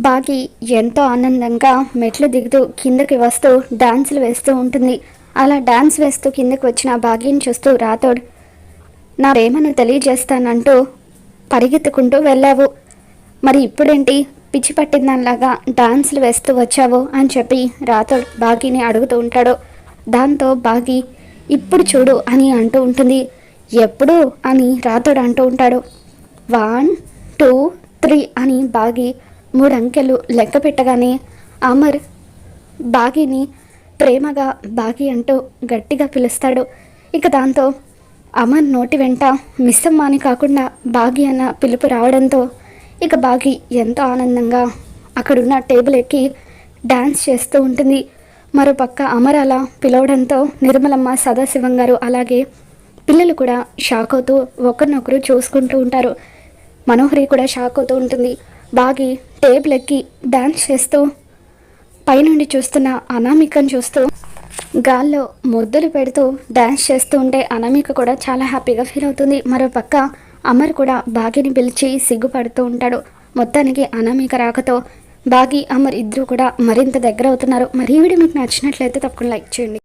బాగి ఎంతో ఆనందంగా మెట్లు దిగుతూ కిందకి వస్తూ డాన్సులు వేస్తూ ఉంటుంది. అలా డాన్స్ వేస్తూ కిందకి వచ్చిన బాగిని చూస్తూ రాథోడ్, నా ప్రేమను తెలియజేస్తానంటూ పరిగెత్తుకుంటూ వెళ్ళావు, మరి ఇప్పుడేంటి పిచ్చి పట్టిందానిలాగా డాన్సులు వేస్తూ వచ్చావు అని చెప్పి రాథోడ్ బాగిని అడుగుతూ ఉంటాడు. దాంతో బాగి ఇప్పుడు చూడు అని అంటూ ఉంటుంది. ఎప్పుడు అని రాథోడ్ అంటూ ఉంటాడు. 1 2 3 అని బాగి 3 అంకెలు లెక్క పెట్టగానే అమర్ బాగిని ప్రేమగా బాగి అంటూ గట్టిగా పిలుస్తాడు. ఇక దాంతో అమర్ నోటి వెంట మిస్సమ్మ అని కాకుండా బాగి అన్న పిలుపు రావడంతో ఇక బాగి ఎంతో ఆనందంగా అక్కడున్న టేబుల్ ఎక్కి డ్యాన్స్ చేస్తూ ఉంటుంది. మరోపక్క అమర్ అలా పిలవడంతో నిర్మలమ్మ, సదాశివం గారు అలాగే పిల్లలు కూడా షాక్ అవుతూ ఒకరినొకరు చూసుకుంటూ ఉంటారు. మనోహరి కూడా షాక్ అవుతూ ఉంటుంది. బాగి టేబుల్ ఎక్కి డ్యాన్స్ చేస్తూ పైనుండి చూస్తున్న అనామికను చూస్తూ గాల్లో ముద్దులు పెడుతూ డ్యాన్స్ చేస్తూ ఉంటే అనామిక కూడా చాలా హ్యాపీగా ఫీల్ అవుతుంది. మరోపక్క అమర్ కూడా బాగిని పిలిచి సిగ్గుపడుతూ ఉంటాడు. మొత్తానికి అనామిక రాకతో బాగి, అమర్ ఇద్దరు కూడా మరింత దగ్గర అవుతున్నారు. మరి ఈ వీడియో మీకు నచ్చినట్లయితే తప్పకుండా లైక్ చేయండి.